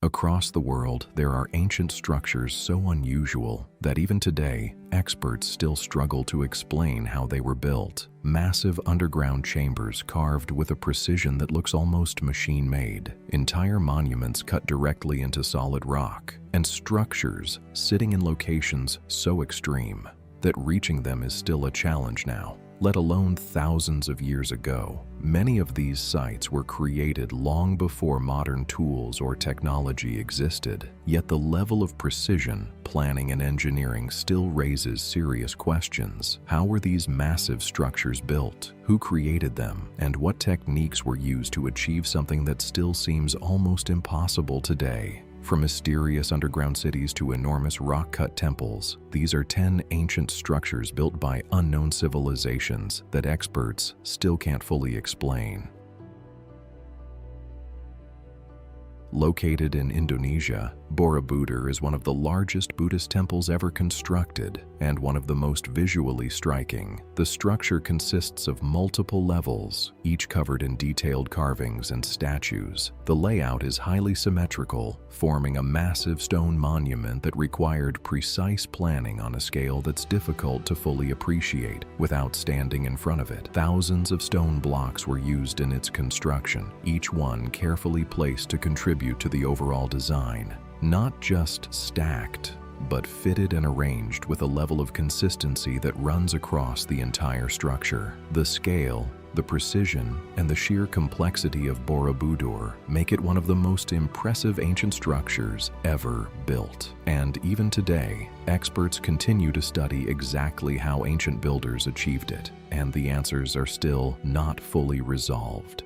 Across the world, there are ancient structures so unusual that even today, experts still struggle to explain how they were built. Massive underground chambers carved with a precision that looks almost machine-made, entire monuments cut directly into solid rock, and structures sitting in locations so extreme that reaching them is still a challenge now, let alone thousands of years ago. Many of these sites were created long before modern tools or technology existed, yet the level of precision, planning, and engineering still raises serious questions. How were these massive structures built? Who created them? And what techniques were used to achieve something that still seems almost impossible today? From mysterious underground cities to enormous rock-cut temples, these are 10 ancient structures built by unknown civilizations that experts still can't fully explain. Located in Indonesia, Borobudur is one of the largest Buddhist temples ever constructed and one of the most visually striking. The structure consists of multiple levels, each covered in detailed carvings and statues. The layout is highly symmetrical, forming a massive stone monument that required precise planning on a scale that's difficult to fully appreciate without standing in front of it. Thousands of stone blocks were used in its construction, each one carefully placed to contribute to the overall design. Not just stacked, but fitted and arranged with a level of consistency that runs across the entire structure. The scale, the precision, and the sheer complexity of Borobudur make it one of the most impressive ancient structures ever built. And even today, experts continue to study exactly how ancient builders achieved it, and the answers are still not fully resolved.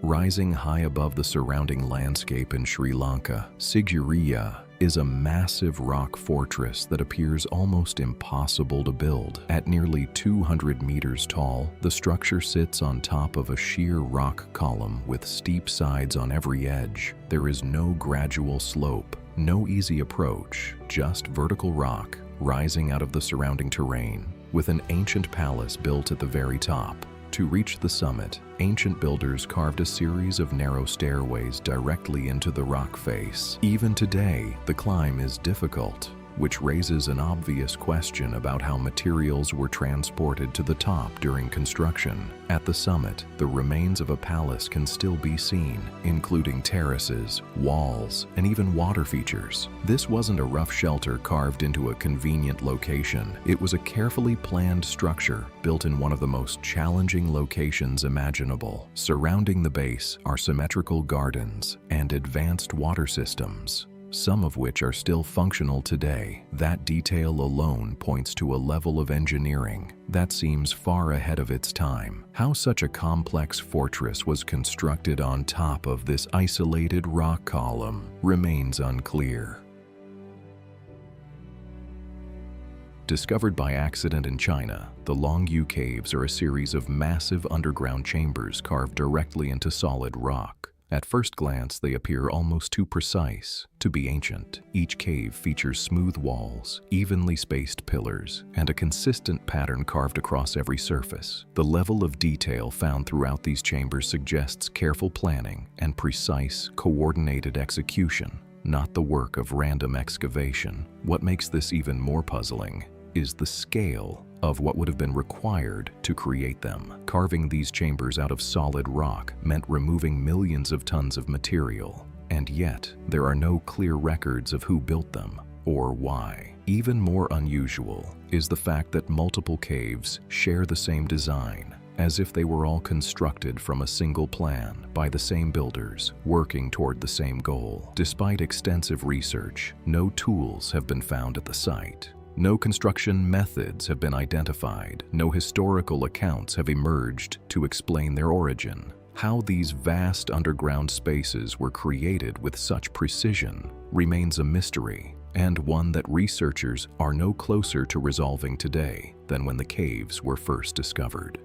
Rising high above the surrounding landscape in Sri Lanka, Sigiriya is a massive rock fortress that appears almost impossible to build. At nearly 200 meters tall, the structure sits on top of a sheer rock column with steep sides on every edge. There is no gradual slope, no easy approach, just vertical rock rising out of the surrounding terrain, with an ancient palace built at the very top. To reach the summit, ancient builders carved a series of narrow stairways directly into the rock face. Even today, the climb is difficult, which raises an obvious question about how materials were transported to the top during construction. At the summit, the remains of a palace can still be seen, including terraces, walls, and even water features. This wasn't a rough shelter carved into a convenient location. It was a carefully planned structure built in one of the most challenging locations imaginable. Surrounding the base are symmetrical gardens and advanced water systems, some of which are still functional today. That detail alone points to a level of engineering that seems far ahead of its time. How such a complex fortress was constructed on top of this isolated rock column remains unclear. Discovered by accident in China, the Longyou caves are a series of massive underground chambers carved directly into solid rock. At first glance, they appear almost too precise to be ancient. Each cave features smooth walls, evenly spaced pillars, and a consistent pattern carved across every surface. The level of detail found throughout these chambers suggests careful planning and precise, coordinated execution, not the work of random excavation. What makes this even more puzzling is the scale of what would have been required to create them. Carving these chambers out of solid rock meant removing millions of tons of material, and yet there are no clear records of who built them or why. Even more unusual is the fact that multiple caves share the same design, as if they were all constructed from a single plan by the same builders working toward the same goal. Despite extensive research, no tools have been found at the site. No construction methods have been identified. No historical accounts have emerged to explain their origin. How these vast underground spaces were created with such precision remains a mystery, and one that researchers are no closer to resolving today than when the caves were first discovered.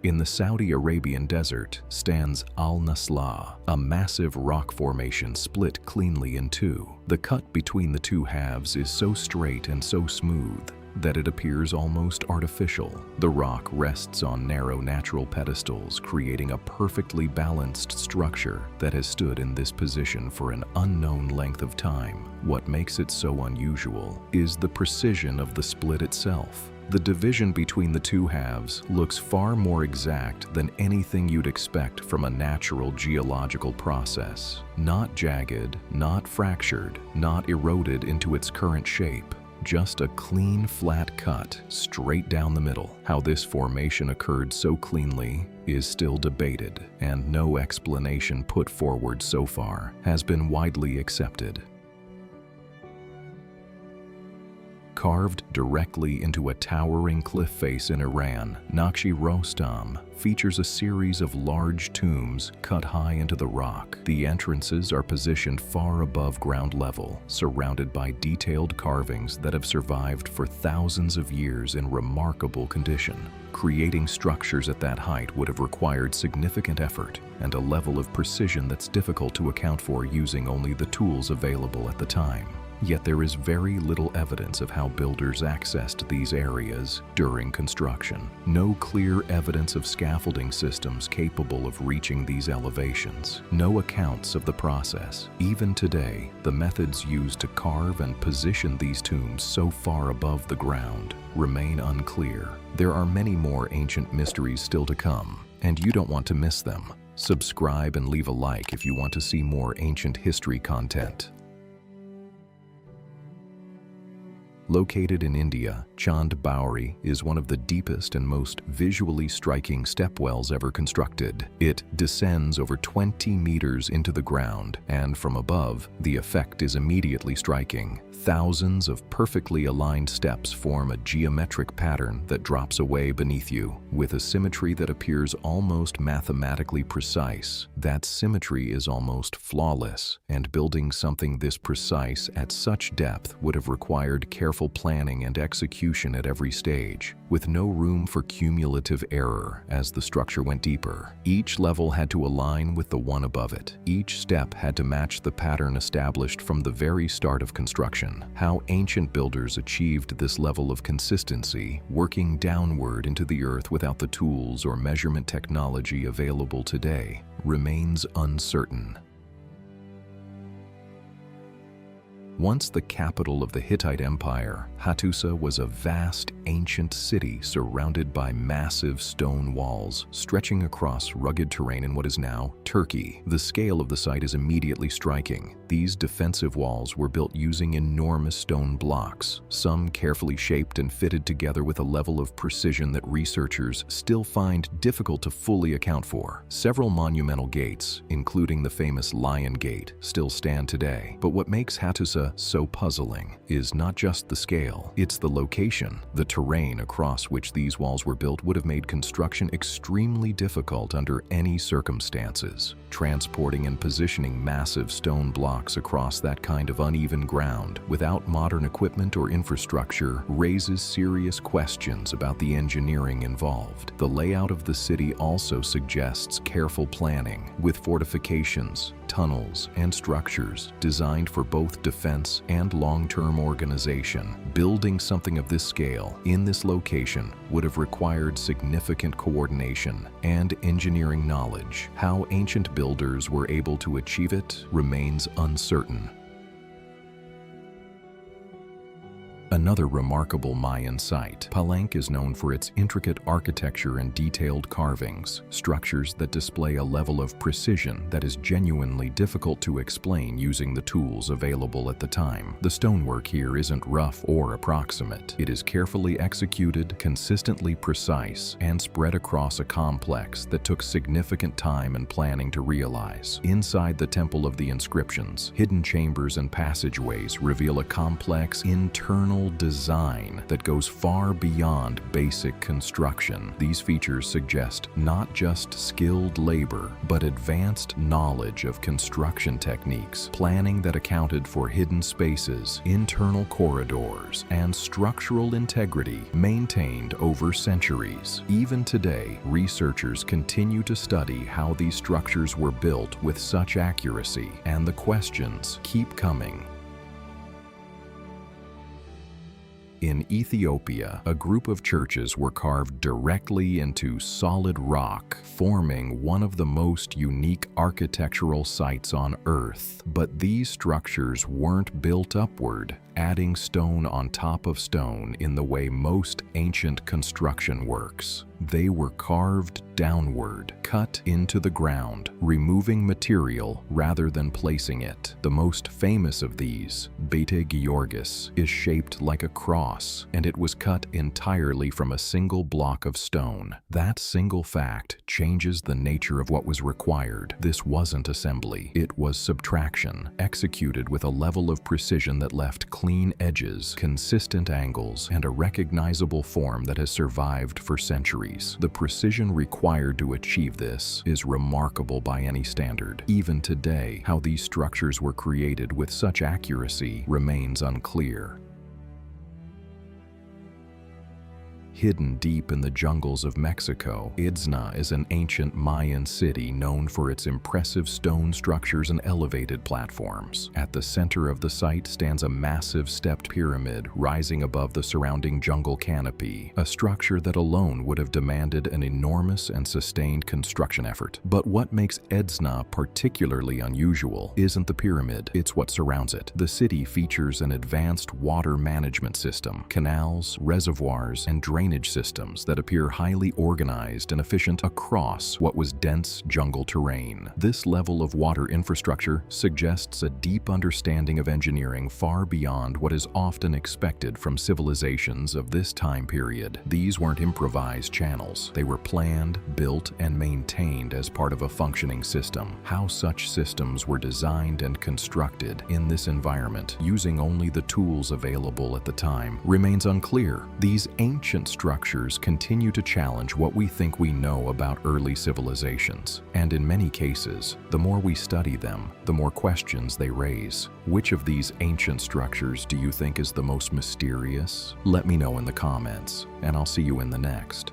In the Saudi Arabian desert stands Naslaa, a massive rock formation split cleanly in two. The cut between the two halves is so straight and so smooth that it appears almost artificial. The rock rests on narrow natural pedestals, creating a perfectly balanced structure that has stood in this position for an unknown length of time. What makes it so unusual is the precision of the split itself. The division between the two halves looks far more exact than anything you'd expect from a natural geological process. Not jagged, not fractured, not eroded into its current shape. Just a clean, flat cut straight down the middle. How this formation occurred so cleanly is still debated, and no explanation put forward so far has been widely accepted. Carved directly into a towering cliff face in Iran, Naqsh-e Rostam features a series of large tombs cut high into the rock. The entrances are positioned far above ground level, surrounded by detailed carvings that have survived for thousands of years in remarkable condition. Creating structures at that height would have required significant effort and a level of precision that's difficult to account for using only the tools available at the time. Yet there is very little evidence of how builders accessed these areas during construction. No clear evidence of scaffolding systems capable of reaching these elevations. No accounts of the process. Even today, the methods used to carve and position these tombs so far above the ground remain unclear. There are many more ancient mysteries still to come, and you don't want to miss them. Subscribe and leave a like if you want to see more ancient history content. Located in India, Baori is one of the deepest and most visually striking stepwells ever constructed. It descends over 20 meters into the ground, and from above, the effect is immediately striking. Thousands of perfectly aligned steps form a geometric pattern that drops away beneath you, with a symmetry that appears almost mathematically precise. That symmetry is almost flawless, and building something this precise at such depth would have required careful planning and execution at every stage, with no room for cumulative error as the structure went deeper. Each level had to align with the one above it. Each step had to match the pattern established from the very start of construction. How ancient builders achieved this level of consistency, working downward into the earth without the tools or measurement technology available today, remains uncertain. Once the capital of the Hittite Empire, Hattusa was a vast, ancient city surrounded by massive stone walls stretching across rugged terrain in what is now Turkey. The scale of the site is immediately striking. These defensive walls were built using enormous stone blocks, some carefully shaped and fitted together with a level of precision that researchers still find difficult to fully account for. Several monumental gates, including the famous Lion Gate, still stand today. But what makes Hattusa so puzzling is not just the scale, it's the location. The terrain across which these walls were built would have made construction extremely difficult under any circumstances. Transporting and positioning massive stone blocks across that kind of uneven ground without modern equipment or infrastructure raises serious questions about the engineering involved. The layout of the city also suggests careful planning, with fortifications, tunnels, and structures designed for both defense and long-term organization. Building something of this scale in this location would have required significant coordination and engineering knowledge. How ancient builders were able to achieve it remains uncertain. Another remarkable Mayan site, Palenque is known for its intricate architecture and detailed carvings, structures that display a level of precision that is genuinely difficult to explain using the tools available at the time. The stonework here isn't rough or approximate. It is carefully executed, consistently precise, and spread across a complex that took significant time and planning to realize. Inside the Temple of the Inscriptions, hidden chambers and passageways reveal a complex internal design that goes far beyond basic construction. These features suggest not just skilled labor, but advanced knowledge of construction techniques, planning that accounted for hidden spaces, internal corridors, and structural integrity maintained over centuries. Even today, researchers continue to study how these structures were built with such accuracy, and the questions keep coming. In Ethiopia, a group of churches were carved directly into solid rock, forming one of the most unique architectural sites on Earth. But these structures weren't built upward, adding stone on top of stone in the way most ancient construction works. They were carved downward, cut into the ground, removing material rather than placing it. The most famous of these, Bete Georgis, is shaped like a cross, and it was cut entirely from a single block of stone. That single fact changes the nature of what was required. This wasn't assembly, it was subtraction, executed with a level of precision that left clean edges, consistent angles, and a recognizable form that has survived for centuries. The precision required to achieve this is remarkable by any standard. Even today, how these structures were created with such accuracy remains unclear. Hidden deep in the jungles of Mexico, Edzná is an ancient Mayan city known for its impressive stone structures and elevated platforms. At the center of the site stands a massive stepped pyramid rising above the surrounding jungle canopy, a structure that alone would have demanded an enormous and sustained construction effort. But what makes Edzná particularly unusual isn't the pyramid, it's what surrounds it. The city features an advanced water management system, canals, reservoirs, and drainage systems that appear highly organized and efficient across what was dense jungle terrain. This level of water infrastructure suggests a deep understanding of engineering far beyond what is often expected from civilizations of this time period. These weren't improvised channels. They were planned, built, and maintained as part of a functioning system. How such systems were designed and constructed in this environment, using only the tools available at the time, remains unclear. These ancient structures continue to challenge what we think we know about early civilizations. And in many cases, the more we study them, the more questions they raise. Which of these ancient structures do you think is the most mysterious? Let me know in the comments, and I'll see you in the next.